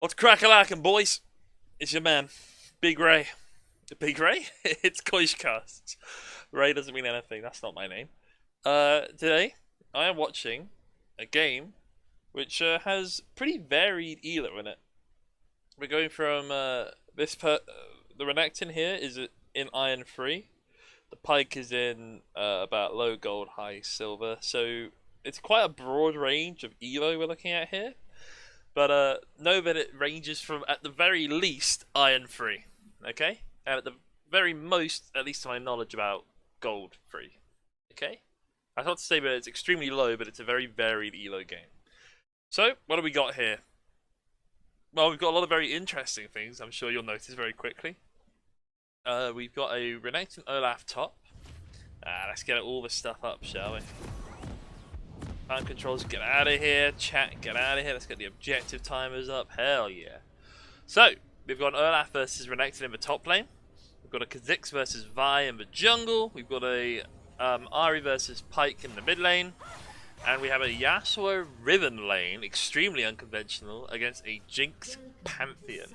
What's Crackalacking, boys? It's your man, Big Ray. Big Ray? It's KoishCasts. Ray doesn't mean anything, that's not my name. Today, I am watching a game which has pretty varied elo in it. We're going from the Renekton here is in Iron 3. The Pike is in about low gold, high silver. So it's quite a broad range of elo we're looking at here. But know that it ranges from, at the very least, Iron 3. Okay? And at the very most, at least to my knowledge, about Gold 3. Okay? I thought to say that it's extremely low, but it's a very varied elo game. So, what do we got here? Well, we've got a lot of very interesting things, I'm sure you'll notice very quickly. We've got a Renekton Olaf top. Let's get all this stuff up, shall we? Time controls, get out of here. Chat, get out of here. Let's get the objective timers up. Hell yeah. So, we've got Olaf versus Renekton in the top lane. We've got a Kha'Zix versus Vi in the jungle. We've got a Ahri versus Pyke in the mid lane. And we have a Yasuo Riven lane, extremely unconventional, against a Jinx Pantheon.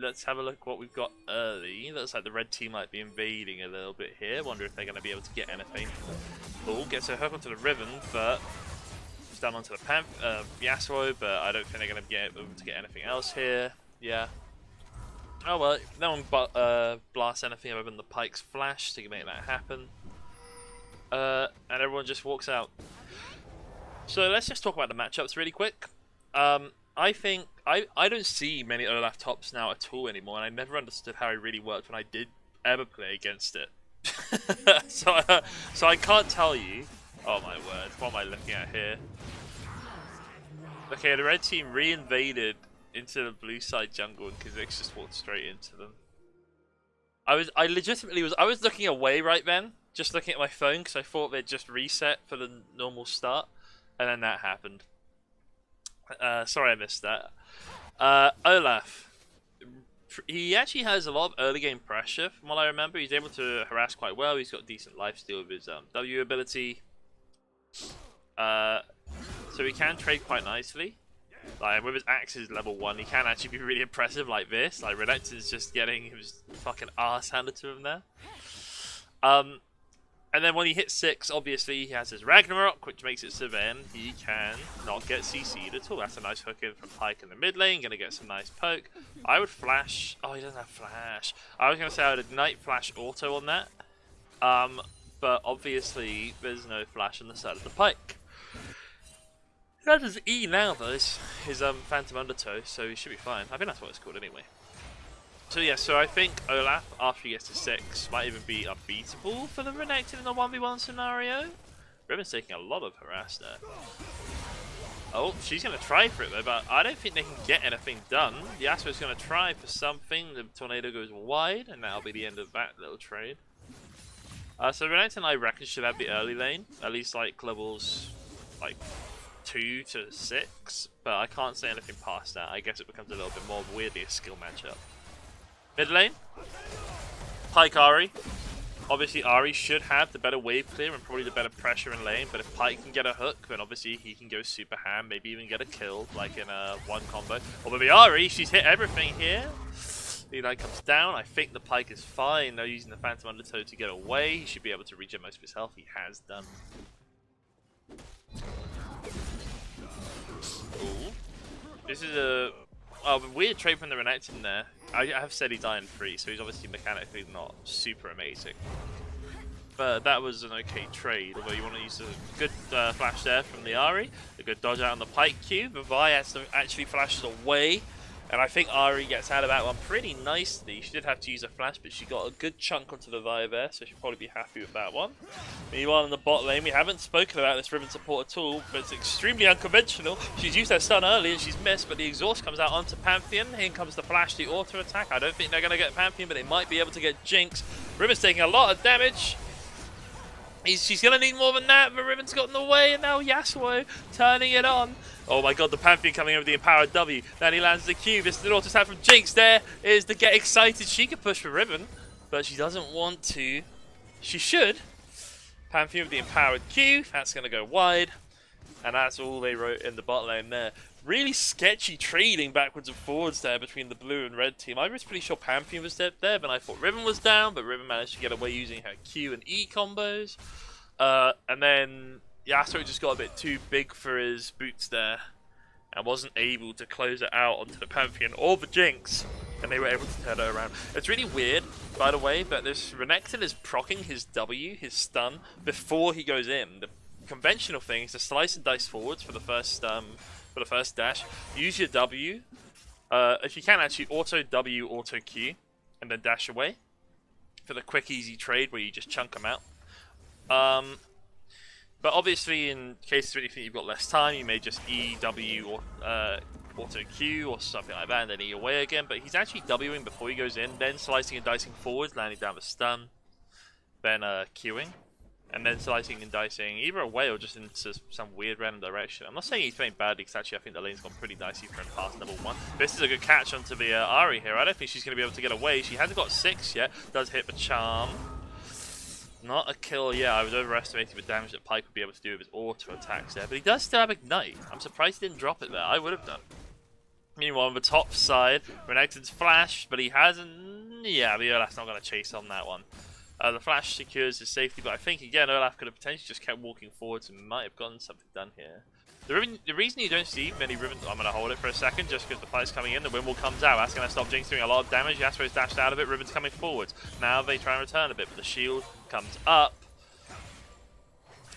Let's have a look what we've got early. Looks like the red team might be invading a little bit here. Wonder if they're going to be able to get anything. Cool, gets a hook onto the Riven, but it's down onto the Yasuo, but I don't think they're going to be able to get anything else here. Yeah. Oh well, no one blasts anything other than the Pyke's flash to make that happen. And everyone just walks out. So let's just talk about the matchups really quick. I think I don't see many Olaf tops now at all anymore, and I never understood how it really worked when I did ever play against it. so I can't tell you. Oh my word! What am I looking at here? Okay, the red team re-invaded into the blue side jungle, and Kha'Zix just walked straight into them. I was looking away right then, just looking at my phone because I thought they'd just reset for the normal start, and then that happened. Sorry I missed that. Olaf. He actually has a lot of early game pressure from what I remember. He's able to harass quite well. He's got decent lifesteal with his W ability. So he can trade quite nicely. Like with his axes level 1, he can actually be really impressive like this. Like Renekton's just getting his fucking ass handed to him there. And then when he hits 6, obviously he has his Ragnarok, which makes it so then he can not get CC'd at all. That's a nice hook in from Pyke in the mid lane, gonna get some nice poke. I would flash. Oh, he doesn't have flash. I was gonna say I would ignite flash auto on that. But obviously there's no flash on the side of the Pyke. He has his E now though, his Phantom Undertow, so he should be fine. I think that's what it's called anyway. So yeah, so I think Olaf, after he gets to 6, might even be unbeatable for the Renekton in a 1v1 scenario. Riven's taking a lot of harass there. Oh, she's going to try for it though, but I don't think they can get anything done. Yasuo's going to try for something, the tornado goes wide, and that'll be the end of that little trade. So Renekton, I reckon, should have the early lane, at least like levels like 2 to 6, but I can't say anything past that. I guess it becomes a little bit more weirdly a skill matchup. Mid lane, Pyke Ahri. Obviously Ahri should have the better wave clear and probably the better pressure in lane, but if Pyke can get a hook, then obviously he can go super ham, maybe even get a kill, like in a 1 combo. Although the Ahri, she's hit everything here. The knight comes down, I think the Pyke is fine, they're using the Phantom Undertow to get away. He should be able to regen most of his health, he has done. Ooh. This is a weird trade from the Renekton there. I have said he's Iron 3, so he's obviously mechanically not super amazing. But that was an okay trade, although you want to use a good flash there from the Ahri. A good dodge out on the Pyke Q. The Vi actually flashes away, and I think Ahri gets out of that one pretty nicely. She did have to use a flash, but she got a good chunk onto the Vi there, so she'll probably be happy with that one. Meanwhile, in the bot lane, we haven't spoken about this Riven support at all, but it's extremely unconventional. She's used her stun early and she's missed, but the exhaust comes out onto Pantheon. In comes the flash, the auto attack. I don't think they're going to get Pantheon, but they might be able to get Jinx. Riven's taking a lot of damage. She's going to need more than that, but Riven's got in the way, and now Yasuo turning it on. Oh my god, the Pantheon coming over the empowered W. Then he lands the Q. This is an auto attack from Jinx. There is the get excited. She could push for Riven, but she doesn't want to. She should. Pantheon with the empowered Q. That's going to go wide. And that's all they wrote in the bot lane there. Really sketchy trading backwards and forwards there between the blue and red team. I was pretty sure Pantheon was dead there, but I thought Riven was down, but Riven managed to get away using her Q and E combos. And then Yasuo just got a bit too big for his boots there and wasn't able to close it out onto the Pantheon or the Jinx, and they were able to turn it around. It's really weird, by the way, but this Renekton is proccing his W, his stun, before he goes in. The conventional thing is to slice and dice forwards for the first dash. Use your W. If you can, actually auto W, auto Q, and then dash away for the quick, easy trade where you just chunk them out. But obviously, in cases where you think you've got less time, you may just E, W, or auto Q or something like that, and then E away again. But he's actually Wing before he goes in, then slicing and dicing forwards, landing down the stun, then Qing. And then slicing and dicing either away or just into some weird random direction. I'm not saying he's playing badly, because actually I think the lane's gone pretty dicey for him past level 1. This is a good catch onto the Ahri here. I don't think she's going to be able to get away. She hasn't got 6 yet. Does hit the charm. Not a kill yet. I was overestimating the damage that Pyke would be able to do with his auto attacks there. But he does still have Ignite. I'm surprised he didn't drop it there. I would have done. Meanwhile, on the top side, Renekton's flash, but he hasn't... Yeah, but Olaf's not going to chase on that one. The flash secures his safety, but I think, again, Olaf could have potentially just kept walking forwards and might have gotten something done here. The reason you don't see many Rivens... I'm going to hold it for a second, just because the fight's coming in, the Wimble comes out. That's going to stop Jinx doing a lot of damage. Yasuo's dashed out of it, Riven's coming forwards. Now they try and return a bit, but the shield comes up.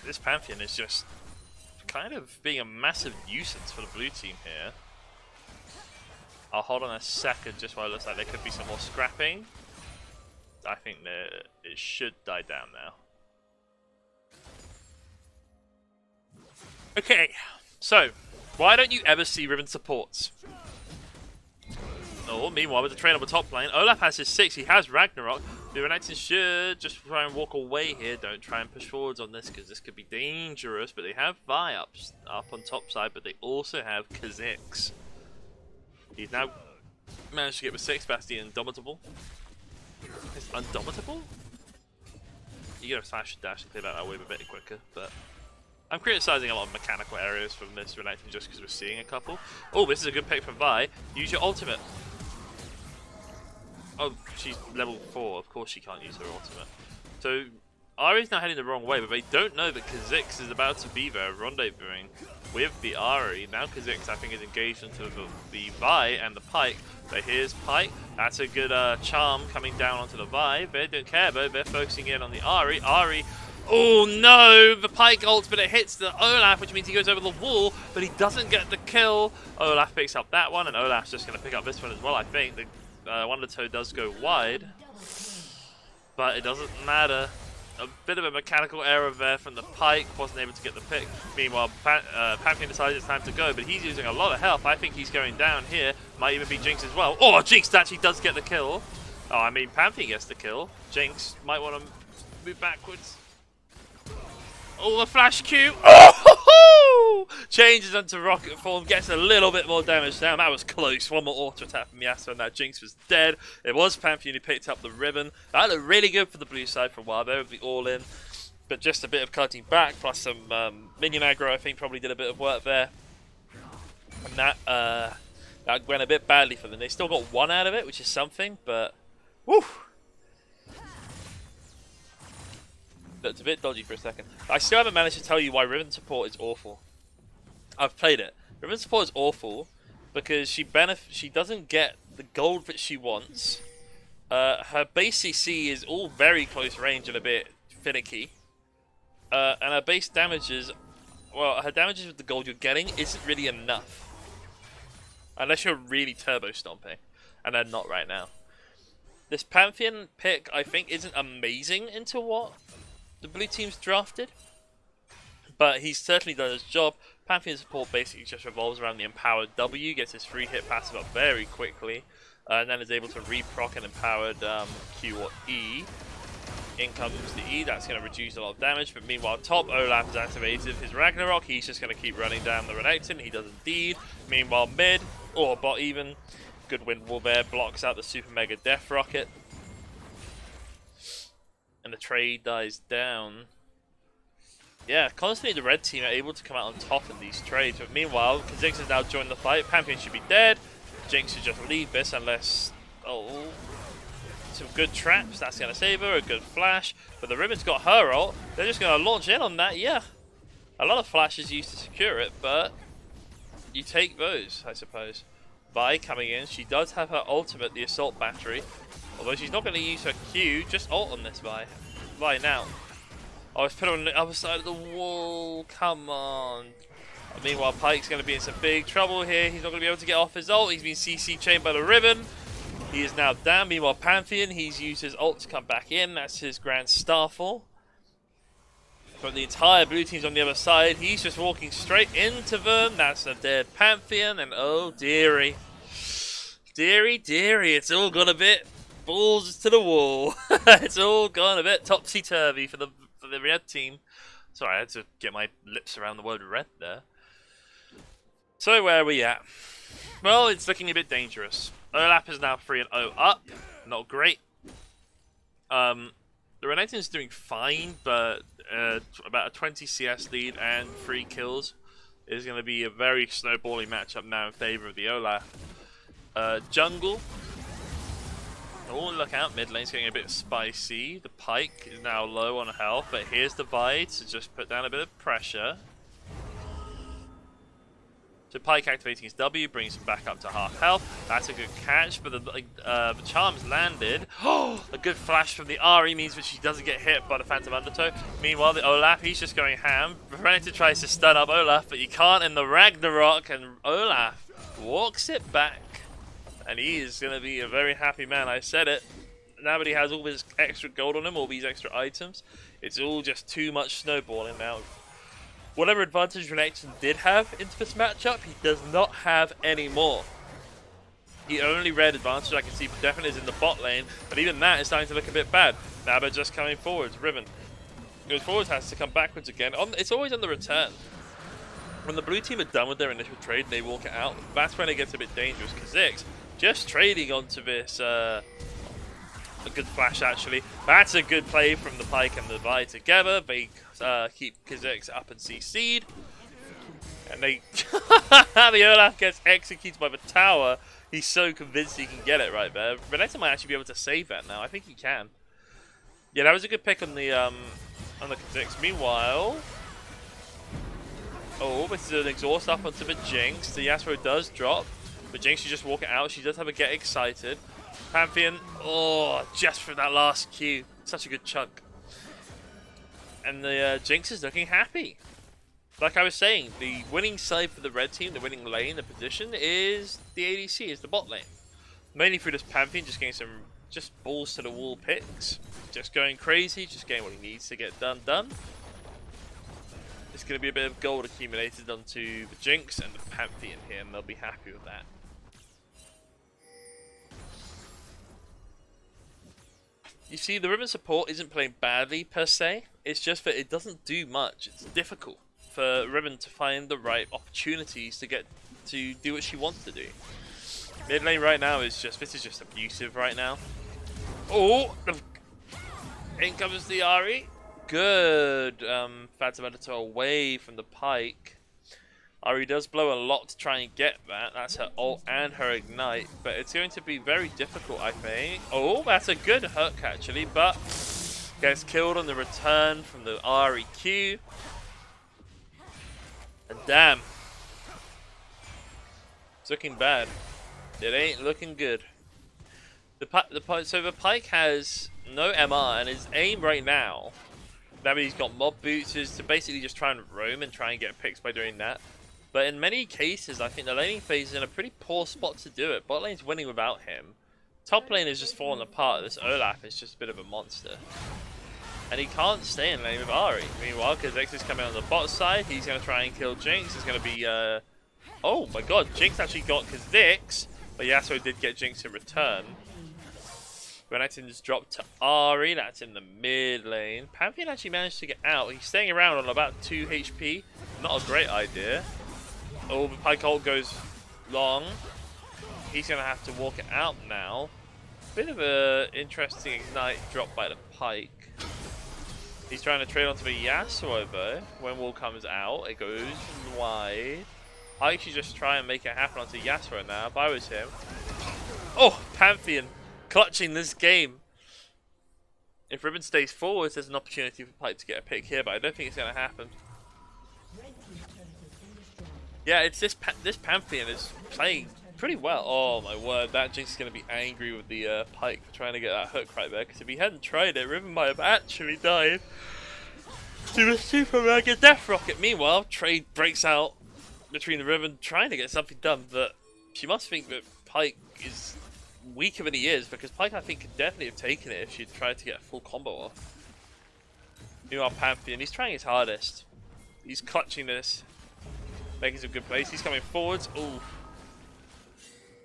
This Pantheon is just kind of being a massive nuisance for the blue team here. I'll hold on a second, just while it looks like there could be some more scrapping. I think that it should die down now. Okay, so why don't you ever see Riven supports? Oh, meanwhile, with the trade on the top lane, Olaf has his 6, he has Ragnarok. The Renekton should just try and walk away here. Don't try and push forwards on this, because this could be dangerous. But they have Vi up on top side, but they also have Kha'Zix. He's now managed to get with 6 past the Indomitable. It's Undomitable? You gotta slash and dash and clear that way a bit quicker, but I'm criticizing a lot of mechanical areas from this Renekton just because we're seeing a couple. Oh, this is a good pick from Vi. Use your ultimate. Oh, she's level 4. Of course she can't use her ultimate. So, Ahri's now heading the wrong way, but they don't know that Kha'Zix is about to be there, rendezvousing with the Ahri. Now Kha'Zix, I think, is engaged into the Vi and the Pyke. So here's Pyke. That's a good charm coming down onto the Vi. They don't care, though. They're focusing in on the Ahri. Ahri... Oh no! The Pyke ults, but it hits the Olaf, which means he goes over the wall, but he doesn't get the kill. Olaf picks up that one, and Olaf's just going to pick up this one as well, I think. One of the toe does go wide, but it doesn't matter. A bit of a mechanical error there from the Pyke, wasn't able to get the pick. Meanwhile, Pantheon decides it's time to go, but he's using a lot of health. I think he's going down here. Might even be Jinx as well. Oh, Jinx actually does get the kill. Oh, I mean, Pantheon gets the kill. Jinx might want to move backwards. Oh, the flash Q. Oh! Changes into rocket form, gets a little bit more damage down. That was close. One more auto attack from Yasuo, and that Jinx was dead. It was Pantheon who picked up the ribbon. That looked really good for the blue side for a while there with the all-in. But just a bit of cutting back, plus some minion aggro, I think, probably did a bit of work there. And that went a bit badly for them. They still got 1 out of it, which is something, but... Woo! It's a bit dodgy for a second. I still haven't managed to tell you why Riven support is awful. I've played it. Riven support is awful because she doesn't get the gold that she wants. Her base CC is all very close range and a bit finicky. And her base damages, well, her damages with the gold you're getting isn't really enough. Unless you're really turbo stomping. And they're not right now. This Pantheon pick, I think, isn't amazing into what the blue team's drafted, but he's certainly done his job. Pantheon support basically just revolves around the empowered W, gets his free hit passive up very quickly, and then is able to re-proc an empowered Q or E. In comes the E, that's going to reduce a lot of damage, but meanwhile top Olaf has activated his Ragnarok. He's just going to keep running down the Renekton. He does indeed. Meanwhile mid, or bot even, good wind wall there, blocks out the super mega death rocket. And the trade dies down. Yeah, constantly the red team are able to come out on top in these trades. But meanwhile, Kha'Zix has now joined the fight. Pantheon should be dead. Jinx should just leave this unless... Oh... Some good traps, that's going to save her. A good flash. But the Ribbon's got her ult. They're just going to launch in on that, yeah. A lot of flashes used to secure it, but... You take those, I suppose. Vi coming in. She does have her ultimate, the Assault Battery. Although she's not going to use her Q. Just ult on this Vi. Vi now. Oh, it's put her on the other side of the wall. Come on. Meanwhile, Pyke's going to be in some big trouble here. He's not going to be able to get off his ult. He's been CC chained by the Ribbon. He is now down. Meanwhile, Pantheon, he's used his ult to come back in. That's his Grand Starfall. But the entire blue team's on the other side. He's just walking straight into them. That's a dead Pantheon. And oh, dearie. Dearie, dearie. It's all gone a bit balls to the wall. It's all gone a bit topsy-turvy for the red team. Sorry, I had to get my lips around the word red there. So where are we at? Well, it's looking a bit dangerous. Olaf is now 3-0 up. Not great. The Renekton's doing fine, but about a 20 CS lead and 3 kills is going to be a very snowballing matchup now in favor of the Olaf. Jungle. Oh, look out, mid lane's getting a bit spicy. The Pyke is now low on health, but here's the Vi to just put down a bit of pressure. So Pyke activating his W, brings him back up to half health. That's a good catch, but the charm's landed. Oh, a good flash from the Ahri means that she doesn't get hit by the Phantom Undertow. Meanwhile, the Olaf, he's just going ham. Renekton tries to stun up Olaf, but you can't in the Ragnarok, and Olaf walks it back. And he is going to be a very happy man, I said it. Now that he has all this extra gold on him, all these extra items, it's all just too much snowballing now. Whatever advantage Renekton did have into this matchup, he does not have anymore. The only red advantage I can see definitely is in the bot lane, but even that is starting to look a bit bad. Naba just coming forwards, Riven goes forwards, has to come backwards again. It's always on the return. When the blue team are done with their initial trade and they walk it out, that's when it gets a bit dangerous. Kha'Zix just trading onto this, a good flash actually. That's a good play from the Pyke and the Vi together. They keep Kha'Zix up and CC'd. And they, the Olaf gets executed by the tower. He's so convinced he can get it right there. Renekton might actually be able to save that now. I think he can. Yeah, that was a good pick on the Kha'Zix. Meanwhile, oh, this is an exhaust up onto the Jinx. The Yasuo does drop. But Jinx should just walk it out. She does have a get excited. Pantheon, oh, just for that last Q. Such a good chunk. And the Jinx is looking happy. Like I was saying, the winning side for the red team, the winning lane, the position, is the ADC, is the bot lane. Mainly through this Pantheon, just getting some just balls to the wall picks. Just going crazy, just getting what he needs to get done. It's going to be a bit of gold accumulated onto the Jinx and the Pantheon here, and they'll be happy with that. You see, the Riven support isn't playing badly per se, it's just that it doesn't do much. It's difficult for Riven to find the right opportunities to get to do what she wants to do. Mid lane right now is just, this is just abusive right now. Oh, in comes the Ahri. Good Phantom Undertow away from the Pyke. Ahri does blow a lot to try and get that. That's her ult and her ignite. But it's going to be very difficult, I think. Oh, that's a good hook, actually. But gets killed on the return from the Ahri Q. And damn. It's looking bad. It ain't looking good. So the Pyke has no MR, and his aim right now, that he's got mob boots, is to basically just try and roam and try and get picks by doing that. But in many cases, I think the laning phase is in a pretty poor spot to do it. Bot lane's winning without him. Top lane is just falling apart. This Olaf is just a bit of a monster. And he can't stay in lane with Ahri. Meanwhile, Kha'Zix is coming on the bot side. He's going to try and kill Jinx. It's going to be... Oh my god, Jinx actually got Kha'Zix. But Yasuo did get Jinx in return. Renekton just dropped to Ahri. That's in the mid lane. Pantheon actually managed to get out. He's staying around on about 2 HP. Not a great idea. Oh, the Pyke ult goes long. He's going to have to walk it out now. Bit of a interesting ignite drop by the Pyke. He's trying to trade onto the Yasuo though. When wall comes out, it goes wide. I actually just try and make it happen onto Yasuo now, if I was him. Oh, Pantheon clutching this game. If Ribbon stays forward, there's an opportunity for Pipe to get a pick here, but I don't think it's going to happen. Yeah, it's this Pantheon is playing pretty well. Oh my word, that Jinx is going to be angry with the Pike for trying to get that hook right there, because if he hadn't tried it, Ribbon might have actually died to a super mega death rocket. Meanwhile, trade breaks out between the Ribbon trying to get something done, but she must think that Pike is weaker than he is, because Pike I think could definitely have taken it if she'd tried to get a full combo off. Meanwhile, Pantheon, he's trying his hardest. He's clutching this, making some good plays. He's coming forwards. Ooh.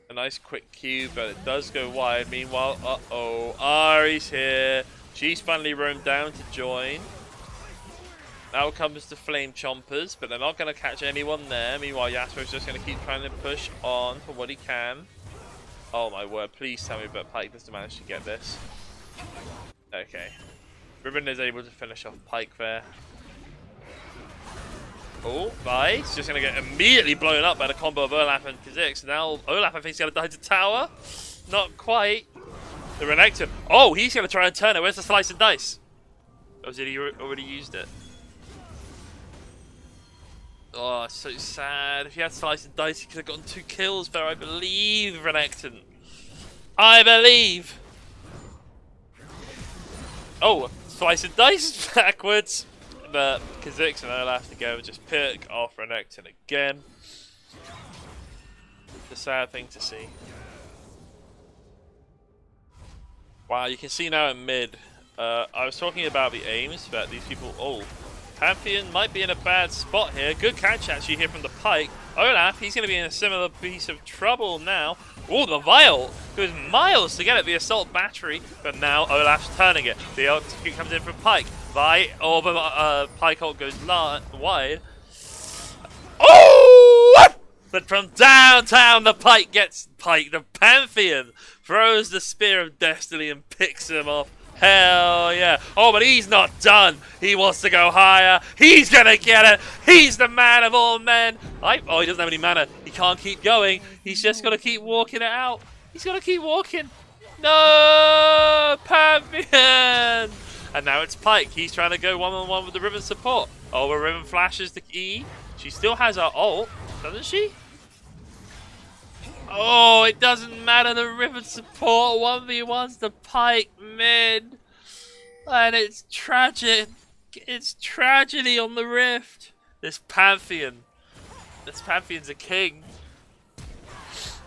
A nice quick Q, but it does go wide. Meanwhile, uh-oh, Ahri's here. She's finally roamed down to join. Now comes the Flame Chompers, but they're not going to catch anyone there. Meanwhile, Yasuo's just going to keep trying to push on for what he can. Oh my word, please tell me that Pike doesn't manage to get this. Okay. Ribbon is able to finish off Pike there. Oh, Vi. He's just going to get immediately blown up by the combo of Olaf and Kha'Zix. Now Olaf, I think, is going to die to tower. Not quite. The Renekton. Oh, he's going to try and turn it. Where's the slice and dice? Oh, did he already used it? Oh, so sad. If he had slice and dice, he could have gotten 2 kills there, I believe, Renekton. I believe. Oh, slice and dice backwards. But Kha'Zix and Olaf to go just pick off Renekton again. It's a sad thing to see. Wow, you can see now in mid. I was talking about the aims, but these people... Oh, Pantheon might be in a bad spot here. Good catch actually here from the Pike. Olaf, he's going to be in a similar piece of trouble now. Oh, the Vial goes miles to get it, the Assault Battery, but now Olaf's turning it. The execute comes in from Pike. The Pike ult goes wide. Oh! But from downtown, the Pike gets Pike. The Pantheon throws the Spear of Destiny and picks him off. Hell yeah. Oh, but he's not done. He wants to go higher. He's going to get it. He's the man of all men. Oh, he doesn't have any mana. He can't keep going. He's just got to keep walking it out. He's got to keep walking. No, Pantheon. And now it's Pike. He's trying to go one-on-one with the Ribbon support. Oh, but Ribbon flashes the E. She still has her ult, doesn't she? Oh, it doesn't matter. The Ribbon support 1v1's the Pike mid. And it's tragic. It's tragedy on the Rift. This Pantheon. This Pantheon's a king.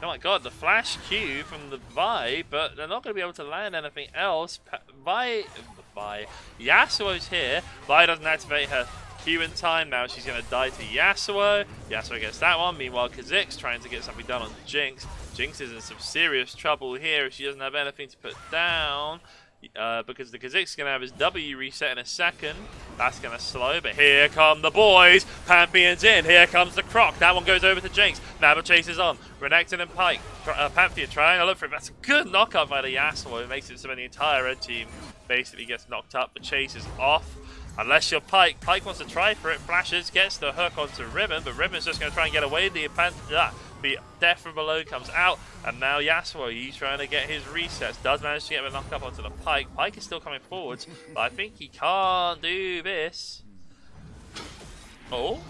Oh my god, the flash Q from the Vi, but they're not going to be able to land anything else. Yasuo's here. Vi doesn't activate her Q in time. Now she's going to die to Yasuo. Yasuo gets that one. Meanwhile, Kha'Zix trying to get something done on Jinx. Jinx is in some serious trouble here if she doesn't have anything to put down. Because the Kha'Zix is going to have his W reset in a second. That's going to slow, but here come the boys. Pantheon's in. Here comes the Croc. That one goes over to Jinx. Now the chase is on. Renekton and Pike. Pantheon trying to look for it. That's a good knockup by the Yasuo. It makes it so the entire red team basically gets knocked up. The chase is off. Unless you're Pike. Pike wants to try for it. Flashes, gets the hook onto Ribbon, but Ribbon's just going to try and get away. The death from below comes out, and now Yasuo, he's trying to get his resets. Does manage to get a knock up onto the Pike. Pike is still coming forwards, but I think he can't do this. Oh,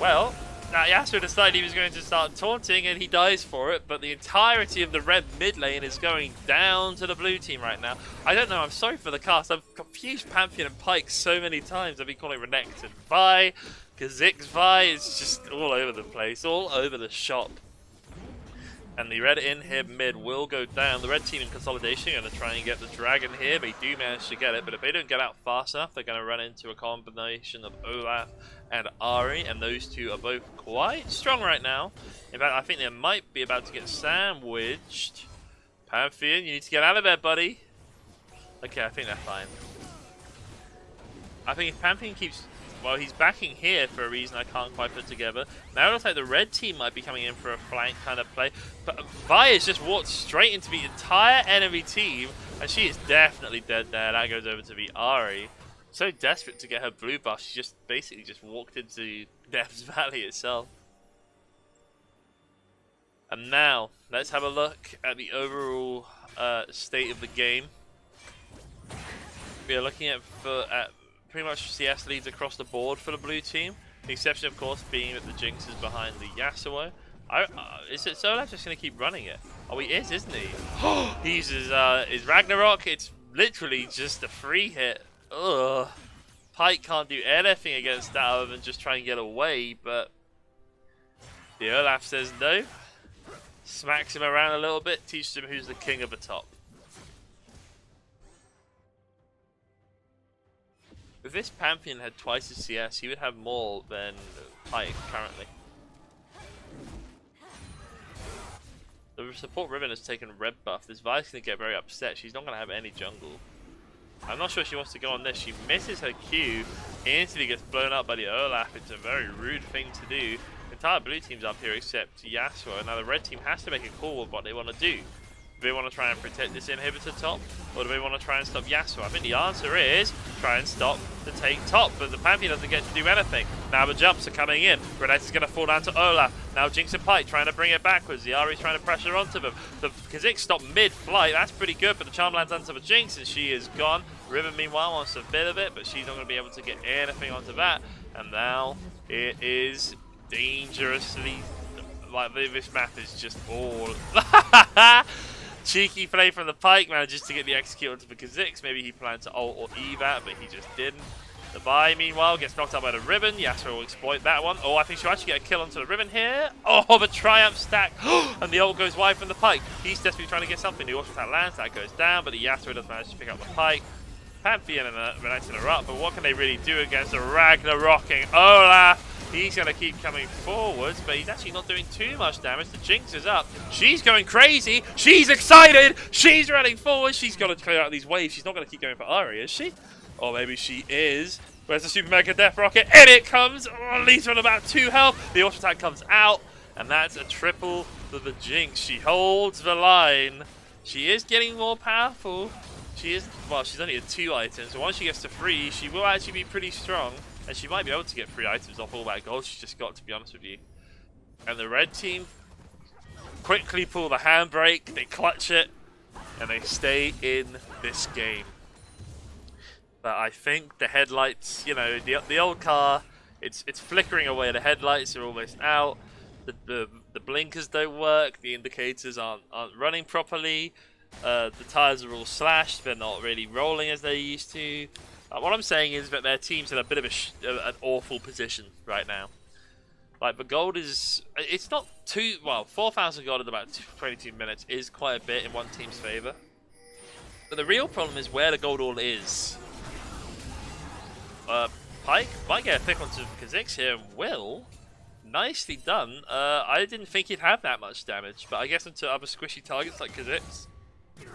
well, now Yasuo decided he was going to start taunting, and he dies for it, but the entirety of the red mid lane is going down to the blue team right now. I don't know, I'm sorry for the cast. I've confused Pantheon and Pike so many times. I've been calling Renekton Vi. Kha'Zix Vi is just all over the place, all over the shop. And the red in here mid will go down. The red team in consolidation are going to try and get the dragon here. They do manage to get it, but if they don't get out fast enough, they're going to run into a combination of Olaf and Ahri, and those two are both quite strong right now. In fact, I think they might be about to get sandwiched. Pantheon, you need to get out of there, buddy. Okay, I think they're fine. I think if Pantheon keeps... Well, he's backing here for a reason I can't quite put together. Now it looks like the red team might be coming in for a flank kind of play. But Vi has just walked straight into the entire enemy team. And she is definitely dead there. That goes over to the Ahri. So desperate to get her blue buff, she just basically just walked into Death's Valley itself. And now, let's have a look at the overall state of the game. We are looking at pretty much CS leads across the board for the blue team. The exception, of course, being that the Jinx is behind the Yasuo. Is it Solaf just going to keep running it? Oh, he is, isn't he? He uses his Ragnarok. It's literally just a free hit. Ugh. Pyke can't do anything against that other than just try and get away, but the Olaf says no. Smacks him around a little bit, teaches him who's the king of the top. If this Pantheon had twice his CS, he would have more than Pyke currently. The support Riven has taken red buff. This Vi's going to get very upset. She's not going to have any jungle. I'm not sure she wants to go on this. She misses her Q, instantly gets blown up by the Olaf. It's a very rude thing to do. The entire blue team's up here except Yasuo. Now the red team has to make a call with what they want to do. Do they want to try and protect this inhibitor top, or do they want to try and stop Yasuo? I think the answer is try and stop the take top, but the Pantheon doesn't get to do anything. Now the jumps are coming in. Renekton is going to fall down to Olaf. Now Jinx and Pyke trying to bring it backwards. The Ahri's trying to pressure onto them. The Kha'Zix stopped mid-flight. That's pretty good, but the charm lands onto the Jinx and she is gone. Riven meanwhile wants a bit of it, but she's not going to be able to get anything onto that. And now it is dangerously... like, this map is just all... Cheeky play from the Pyke, manages to get the execute onto the Kha'Zix. Maybe he planned to ult or E that, but he just didn't. The Vi, meanwhile, gets knocked out by the Riven. Yasuo will exploit that one. Oh, I think she'll actually get a kill onto the Riven here. Oh, the Triumph stack. And the ult goes wide from the Pyke. He's desperately trying to get something. The auto attack lands, that goes down, but the Yasuo does manage to pick up the Pyke. Pantheon and Renekton are up, but what can they really do against the Ragnarocking Olaf? He's going to keep coming forwards, but he's actually not doing too much damage. The Jinx is up. She's going crazy. She's excited. She's running forward. She's got to clear out these waves. She's not going to keep going for Ahri, is she? Or maybe she is. Where's the Super Mega Death Rocket? In it comes. Oh, leaves her on about 2 health. The auto attack comes out, and that's a triple for the Jinx. She holds the line. She is getting more powerful. She is, well, she's only at 2 items. So once she gets to 3, she will actually be pretty strong. And she might be able to get 3 items off all that gold she's just got, to be honest with you. And the red team quickly pull the handbrake, they clutch it, and they stay in this game. But I think the headlights, you know, the old car, it's flickering away. The headlights are almost out. The blinkers don't work. The indicators aren't running properly. The tires are all slashed. They're not really rolling as they used to. What I'm saying is that their team's in a bit of an awful position right now. Like, the gold is... it's not too... well, 4,000 gold in about 22 minutes is quite a bit in one team's favour. But the real problem is where the gold all is. Pyke might get a pick onto Kha'Zix here and will. Nicely done. I didn't think he'd have that much damage, but I guess into other squishy targets like Kha'Zix.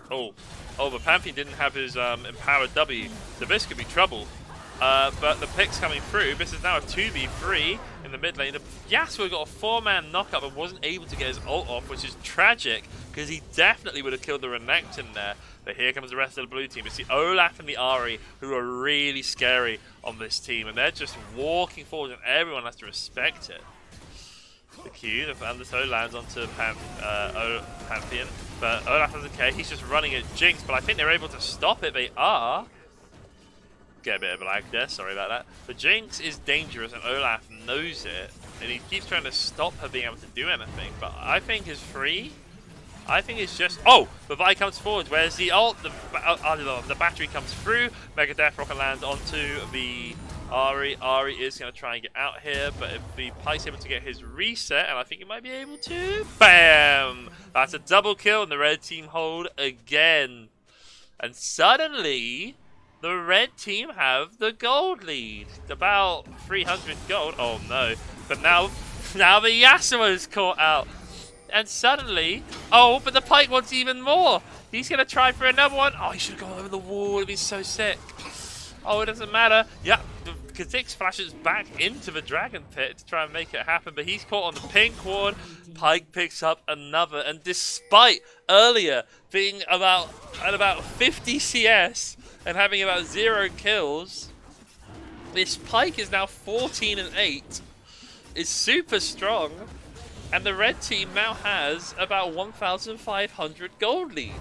Oh, but Pantheon didn't have his empowered W, so this could be trouble. But the pick's coming through. This is now a 2v3 in the mid lane. Yasuo got a 4-man knockup and wasn't able to get his ult off, which is tragic, because he definitely would have killed the Renekton there. But here comes the rest of the blue team. It's the Olaf and the Ahri who are really scary on this team, and they're just walking forward, and everyone has to respect it. The Q, the Undertow lands onto Pantheon, but Olaf doesn't care. He's just running at Jinx, but I think they're able to stop it. They are. Get a bit of lag there, sorry about that. But Jinx is dangerous, and Olaf knows it, and he keeps trying to stop her being able to do anything. But I think his free. I think it's just... oh! The Vi comes forward. Where's the ult? The battery comes through. Mega Death Rocket lands onto the Ahri. Ahri is going to try and get out here, but if the Pyke's able to get his reset, and I think he might be able to... bam! That's a double kill, and the red team hold again. And suddenly, the red team have the gold lead. About 300 gold. Oh no. But now the Yasuo's caught out. And suddenly, oh, but the Pyke wants even more. He's going to try for another one. Oh, he should have gone over the wall. It'd be so sick. Oh, it doesn't matter. Yeah, Kha'Zix flashes back into the Dragon Pit to try and make it happen, but he's caught on the pink ward. Pyke picks up another, and despite earlier being at about 50 CS and having about 0 kills, This Pike is now 14 and 8. It's super strong. And the red team now has about 1,500 gold lead.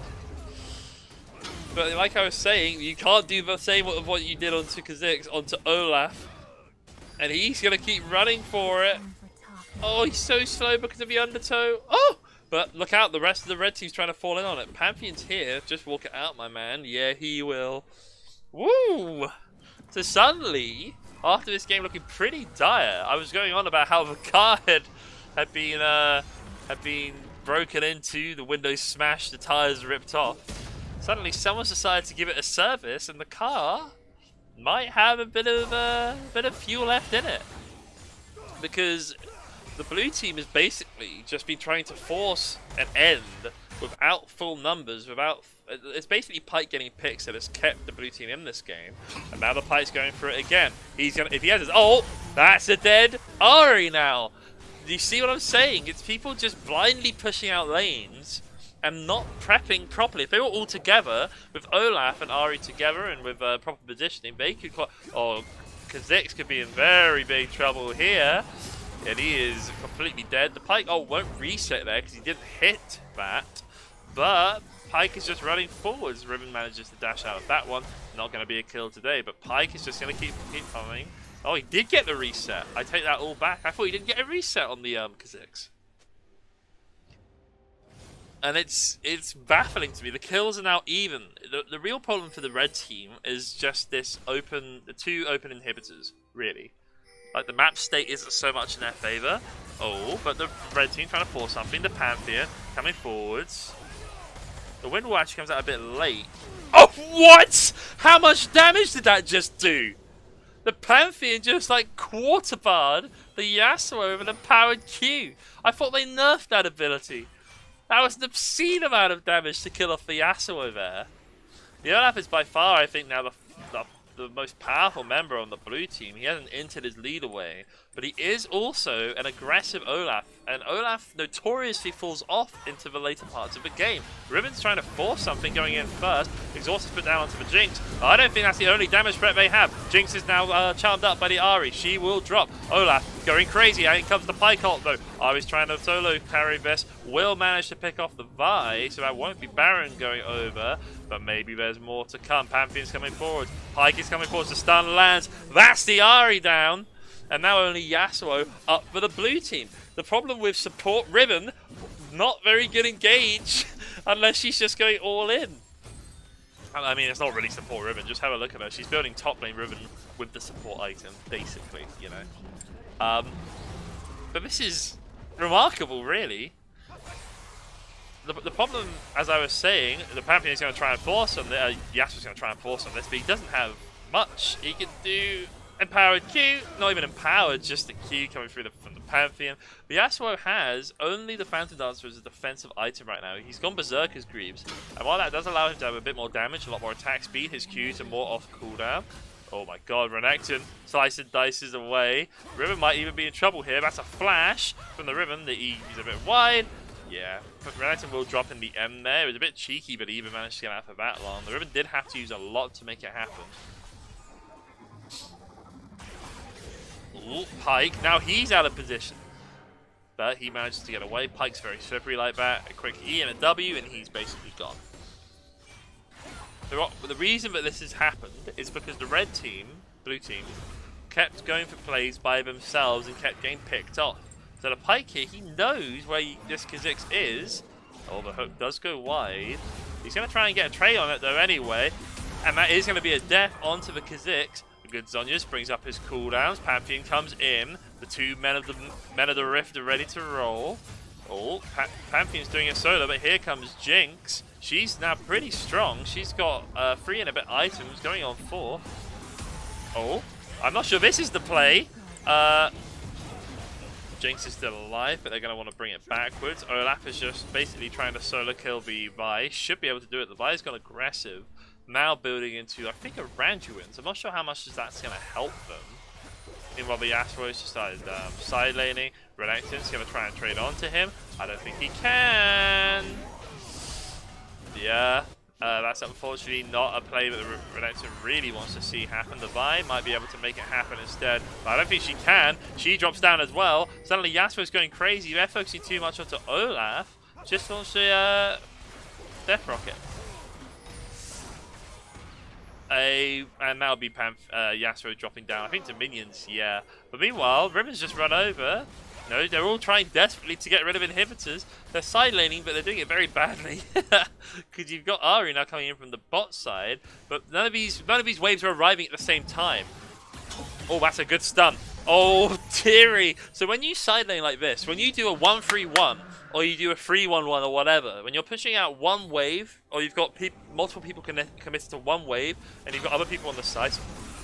But like I was saying, you can't do the same of what you did onto Kha'Zix, onto Olaf. And he's going to keep running for it. Oh, he's so slow because of the undertow. Oh! But look out, the rest of the red team's trying to fall in on it. Pantheon's here. Just walk it out, my man. Yeah, he will. Woo! So suddenly, after this game looking pretty dire, I was going on about how the car had been broken into, the windows smashed, the tires ripped off. Suddenly, someone's decided to give it a service, and the car might have a bit of fuel left in it, because the blue team has basically just been trying to force an end without full numbers, it's basically Pike getting picks that has kept the blue team in this game, and now the Pike's going for it again. If he has his that's a dead Ari now. Do you see what I'm saying? It's people just blindly pushing out lanes and not prepping properly. If they were all together, with Olaf and Ari together and with proper positioning, they could Kha'Zix could be in very big trouble here. And he is completely dead. The Pike won't reset there because he didn't hit that. But Pike is just running forwards. Ribbon manages to dash out of that one. Not going to be a kill today, but Pike is just going to keep coming. Oh, he did get the reset. I take that all back. I thought he didn't get a reset on the Kha'Zix. And it's baffling to me. The kills are now even. The real problem for the red team is just the two open inhibitors, really. Like, the map state isn't so much in their favour. Oh, but the red team trying to force something. The Pantheon coming forwards. The wind wall actually comes out a bit late. Oh, what? How much damage did that just do? The Pantheon just, like, quarter-barred the Yasuo with an empowered Q. I thought they nerfed that ability. That was an obscene amount of damage to kill off the Yasuo there. The Olaf is by far, I think, now the most powerful member on the blue team. He hasn't entered his lead away, but he is also an aggressive Olaf, and Olaf notoriously falls off into the later parts of the game. Ribbon's trying to force something going in first. Exhaust is put down onto the Jinx. I don't think that's the only damage threat they have. Jinx is now charmed up by the Ahri. She will drop. Olaf going crazy. Out comes the Pike ult though. Ahri's trying to solo carry this. Will manage to pick off the Vi, so that won't be Baron going over, but maybe there's more to come. Pantheon's coming forward. Pike is coming forward. The stun lands. That's the Ahri down. And now only Yasuo up for the blue team. The problem with support Ribbon, not very good engage unless she's just going all in. I mean, it's not really support Ribbon. Just have a look at her. She's building top lane Ribbon with the support item, basically, you know. But this is remarkable, really. The problem, as I was saying, the Pantheon is going to try and force on this. Yasuo's going to try and force on this, but he doesn't have much. He can do empowered Q, not even empowered, just the Q coming through from the Pantheon. But Yasuo has only the Phantom Dancer as a defensive item right now. He's gone Berserker's Greaves, and while that does allow him to have a bit more damage, a lot more attack speed, his Qs are more off cooldown. Oh my god, Renekton slice and dices away. Ribbon might even be in trouble here. That's a flash from the Ribbon. The E is a bit wide. Yeah, but Renekton will drop in the M there. It was a bit cheeky, but he even managed to get out for that long. The Ribbon did have to use a lot to make it happen. Ooh, Pike, now he's out of position. But he manages to get away. Pike's very slippery like that. A quick E and a W, and he's basically gone. The reason that this has happened is because the red team, blue team, kept going for plays by themselves and kept getting picked off. So the Pike here, he knows where this Kha'Zix is. Oh, the hook does go wide. He's going to try and get a trade on it though anyway. And that is going to be a death onto the Kha'Zix. The good Zonius brings up his cooldowns. Pantheon comes in. The two men of the Rift are ready to roll. Oh, Pantheon's doing it solo, but here comes Jinx. She's now pretty strong. She's got 3 and a bit items, going on 4. Oh, I'm not sure this is the play. Jinx is still alive, but they're going to want to bring it backwards. Olaf is just basically trying to solo kill the Vi. Should be able to do it. The Vi's gone aggressive. Now building into, I think, a Randuin's. I'm not sure how much that's going to help them. Meanwhile, the Yasuo just started side laning. Renekton's going to try and trade onto him. I don't think he can. Yeah, That's unfortunately not a play that the Renekton really wants to see happen. The Vi might be able to make it happen instead, but I don't think she can. She drops down as well. Suddenly Yasuo's going crazy. They're focusing too much onto Olaf. Just launched a Death Rocket. And that'll be Yasuo dropping down. I think to minions, yeah. But meanwhile, Riven's just run over. No, they're all trying desperately to get rid of inhibitors. They're side laning, but they're doing it very badly. Because you've got Ahri now coming in from the bot side, but none of these waves are arriving at the same time. Oh, that's a good stun. Oh, Tiri. So when you side lane like this, when you do a 1-3-1, or you do a 3-1-1 or whatever, when you're pushing out one wave, or you've got multiple people committed to one wave, and you've got other people on the side,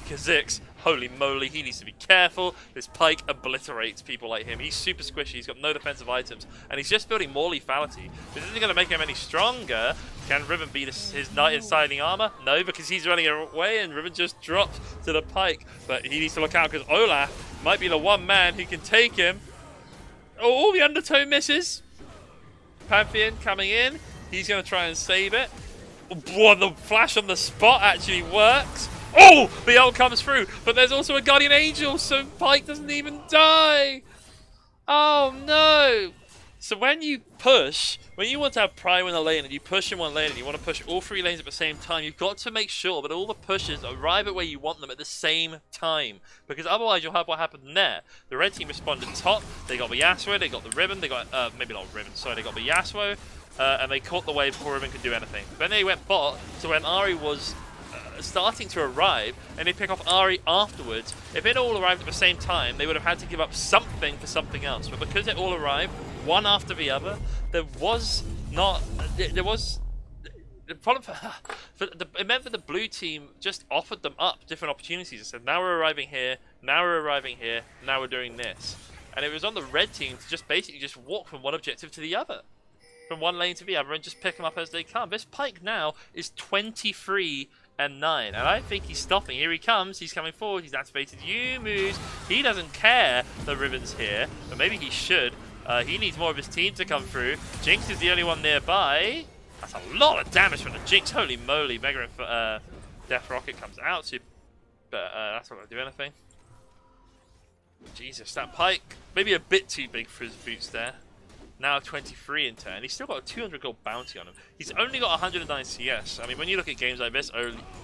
Kha'Zix, holy moly, he needs to be careful. This Pyke obliterates people like him. He's super squishy, he's got no defensive items, and he's just building more lethality. This isn't going to make him any stronger. Can Riven beat his knight in siding armor? No, because he's running away, and Riven just drops to the Pyke. But he needs to look out, because Olaf might be the one man who can take him. Oh, the undertow misses. Pantheon coming in. He's going to try and save it. Oh, the flash on the spot actually works. Oh, the ult comes through, but there's also a Guardian Angel, so Pyke doesn't even die. Oh, no. So when you push, when you want to have Prime in a lane and you push in one lane and you want to push all three lanes at the same time, you've got to make sure that all the pushes arrive at where you want them at the same time. Because otherwise you'll have what happened there. The red team responded top, they got the Yasuo, they got the Riven, they got, maybe not Riven, sorry, they got the Yasuo, and they caught the wave before Riven could do anything. Then they went bot, so when Ahri was starting to arrive, and they pick off Ahri afterwards. If it all arrived at the same time, they would have had to give up something for something else. But because it all arrived, one after the other, there was not... There was... The problem it meant that the blue team just offered them up different opportunities. It said, now we're arriving here, now we're arriving here, now we're doing this. And it was on the red team to just basically just walk from one objective to the other. From one lane to the other and just pick them up as they come. This Pyke now is 23 and 9, and I think he's stopping. Here he comes, he's coming forward, he's activated Yumu's. He doesn't care that Riven's here, but maybe he should. He needs more of his team to come through. Jinx is the only one nearby. That's a lot of damage from the Jinx, holy moly. Mega Death Rocket comes out, but that's not going to do anything. Jesus, that Pyke, maybe a bit too big for his boots there. Now 23 in turn. He's still got a 200 gold bounty on him. He's only got 109 CS. I mean, when you look at games like this,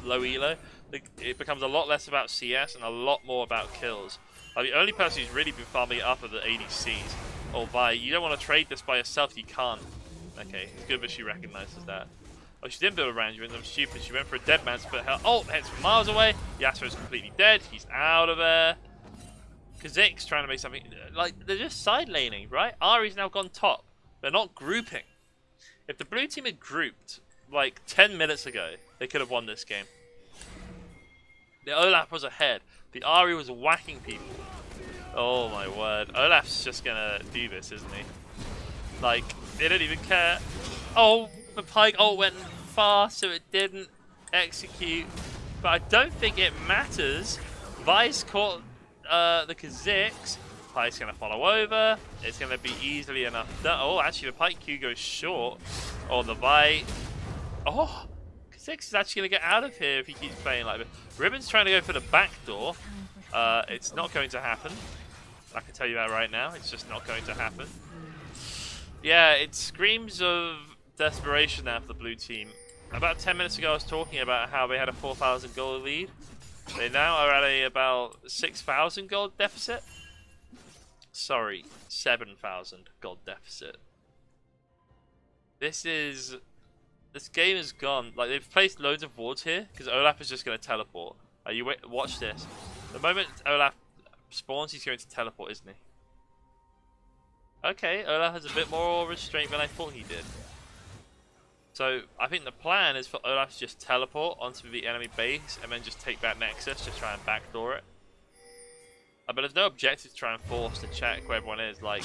low elo, it becomes a lot less about CS and a lot more about kills. Like, the only person who's really been farming it up are the ADCs. Or Vi, you don't want to trade this by yourself, you can't. Okay, it's good that she recognizes that. Oh, she didn't build a range, I'm stupid. She went for a dead man to put her ult, heads from miles away. Yasuo's completely dead, he's out of there. Kha'Zix trying to make something, like, they're just side laning, right? Ahri's now gone top. They're not grouping. If the blue team had grouped, like, 10 minutes ago, they could have won this game. The Olaf was ahead. The Ahri was whacking people. Oh my word. Olaf's just gonna do this, isn't he? Like, they don't even care. Oh, the Pyke ult went far, so it didn't execute. But I don't think it matters. Vi's caught the Kha'Zix. Pyke's going to follow over. It's going to be easily enough done. Oh, actually, the Pyke Q goes short. Oh, the Vi. Oh, Kha'Zix is actually going to get out of here if he keeps playing like this. Riven's trying to go for the back door. It's not going to happen. I can tell you that right now. It's just not going to happen. Yeah, it screams of desperation now for the blue team. About 10 minutes ago, I was talking about how they had a 4,000 gold lead. They now are at about 6,000 gold deficit. Sorry, 7,000 gold deficit. This game is gone. Like, they've placed loads of wards here because Olaf is just going to teleport. Watch this. The moment Olaf spawns, he's going to teleport, isn't he? Okay, Olaf has a bit more restraint than I thought he did. So I think the plan is for Olaf to just teleport onto the enemy base and then just take that Nexus, just try and backdoor it. But there's no objective to try and force to check where everyone is. Like,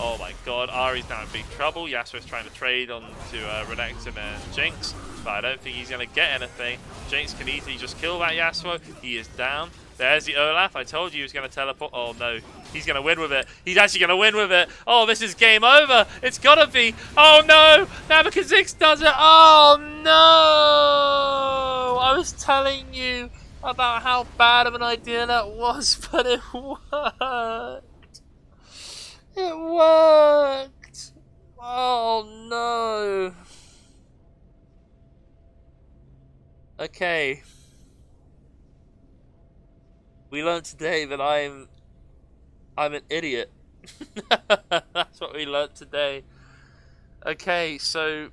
oh my god, Ahri's now in big trouble. Yasuo's trying to trade on to Renekton and Jinx, but I don't think he's going to get anything. Jinx can easily just kill that Yasuo. He is down. There's the Olaf. I told you he was going to teleport. Oh no, he's going to win with it. He's actually going to win with it. Oh, this is game over. It's got to be. Oh no, now because Zix does it. Oh no! I was telling you about how bad of an idea that was, but it worked. It worked. Oh no. Okay. We learned today that I'm an idiot. That's what we learned today. Okay, so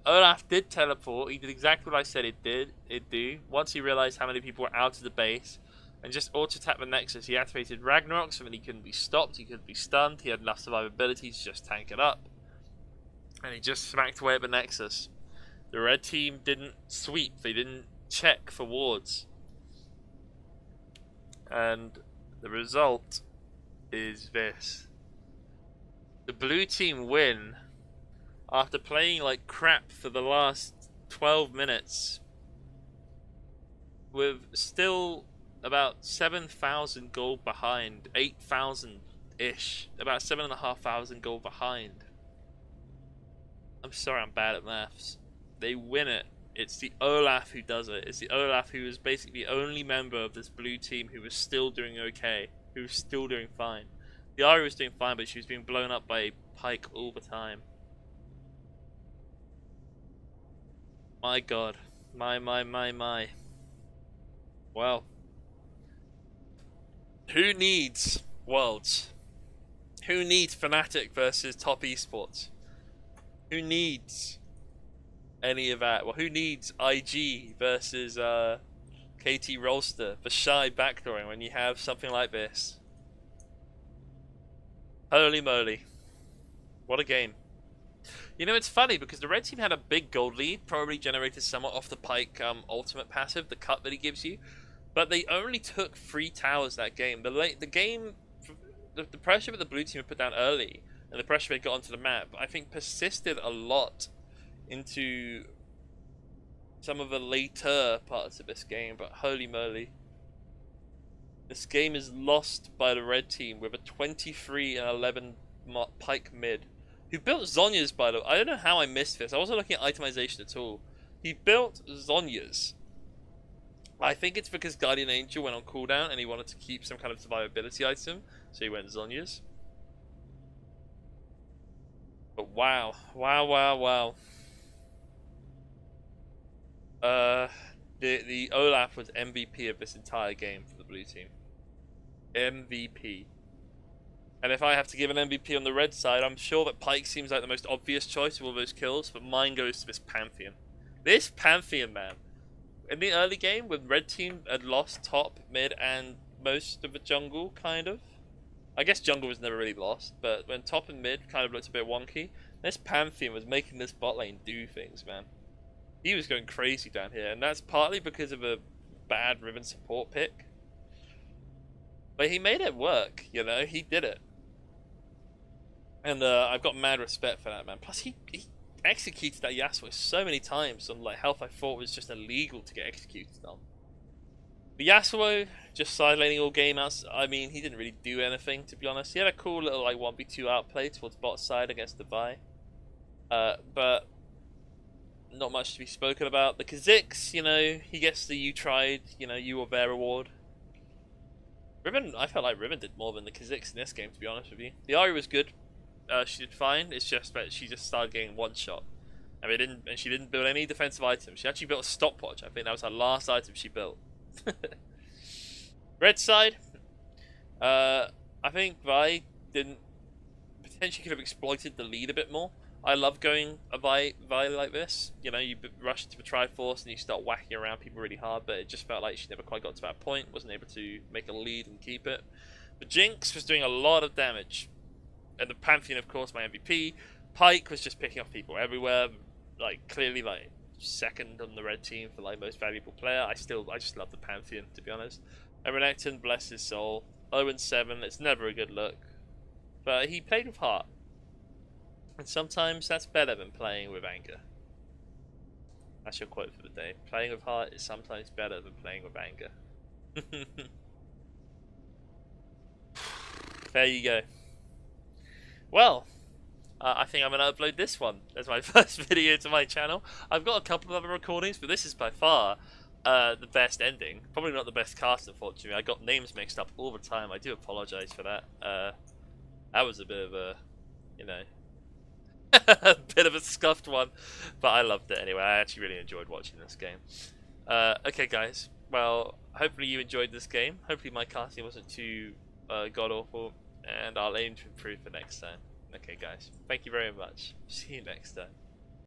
Olaf did teleport. He did exactly what I said it'd do. Once he realized how many people were out of the base and just auto-tapped the Nexus, he activated Ragnarok so that he couldn't be stopped, he couldn't be stunned, he had enough survivability to just tank it up. And he just smacked away at the Nexus. The red team didn't sweep, they didn't check for wards. And the result is this. The blue team win after playing like crap for the last 12 minutes with still about 7,000 gold behind, 8,000-ish, about 7,500 gold behind. I'm sorry, I'm bad at maths. They win it. It's the Olaf who does it. It's the Olaf who is basically the only member of this blue team who was still doing okay, who was still doing fine. The Ari was doing fine, but she was being blown up by a Pike all the time. My god. My. Well. Who needs Worlds? Who needs Fnatic versus top esports? Who needs any of that? Well, who needs IG versus KT Rolster for shy backdooring when you have something like this? Holy moly. What a game. You know, it's funny because the red team had a big gold lead, probably generated somewhat off the Pike ultimate passive, the cut that he gives you, but they only took 3 towers that game. The pressure that the blue team had put down early and the pressure they got onto the map, I think persisted a lot into some of the later parts of this game, but holy moly. This game is lost by the red team with a 23-11 Pike mid, who built Zhonya's, by the way. I don't know how I missed this. I wasn't looking at itemization at all. He built Zhonya's. I think it's because Guardian Angel went on cooldown and he wanted to keep some kind of survivability item, so he went Zhonya's. But wow. The Olaf was MVP of this entire game for the blue team. MVP. And if I have to give an MVP on the red side, I'm sure that Pike seems like the most obvious choice of all those kills, but mine goes to this Pantheon. This Pantheon, man. In the early game, when red team had lost top, mid, and most of the jungle, kind of. I guess jungle was never really lost, but when top and mid kind of looked a bit wonky, this Pantheon was making this bot lane do things, man. He was going crazy down here, and that's partly because of a bad Riven support pick. But he made it work, you know, he did it. And I've got mad respect for that, man. Plus, he executed that Yasuo so many times on like health I thought was just illegal to get executed on. But Yasuo, just side laning all game out. I mean, he didn't really do anything, to be honest. He had a cool little like 1v2 outplay towards bot side against the Vi. But not much to be spoken about. The Kha'Zix, you know, he gets the you tried, you know, you were their reward. Riven, I felt like Riven did more than the Kha'Zix in this game, to be honest with you. The Ahri was good. She did fine. It's just that she just started getting one shot. And she didn't build any defensive items. She actually built a stopwatch. I think that was her last item she built. Red side, I think Vi potentially could have exploited the lead a bit more. I love going a Vi like this. You know, you rush into the Triforce and you start whacking around people really hard, but it just felt like she never quite got to that point. Wasn't able to make a lead and keep it. But Jinx was doing a lot of damage. And the Pantheon, of course, my MVP. Pike was just picking off people everywhere. Like, clearly, like, second on the red team for, like, most valuable player. I just love the Pantheon, to be honest. And Renekton, bless his soul. 0-7, it's never a good look. But he played with heart. And sometimes that's better than playing with anger. That's your quote for the day. Playing with heart is sometimes better than playing with anger. There you go. Well, I think I'm going to upload this one as my first video to my channel. I've got a couple of other recordings, but this is by far the best ending. Probably not the best cast, unfortunately. I got names mixed up all the time. I do apologise for that. That was a bit of a, you know, a bit of a scuffed one, but I loved it anyway. I actually really enjoyed watching this game. Okay, guys. Well, hopefully you enjoyed this game. Hopefully my casting wasn't too god-awful, and I'll aim to improve for next time. Okay, guys. Thank you very much. See you next time.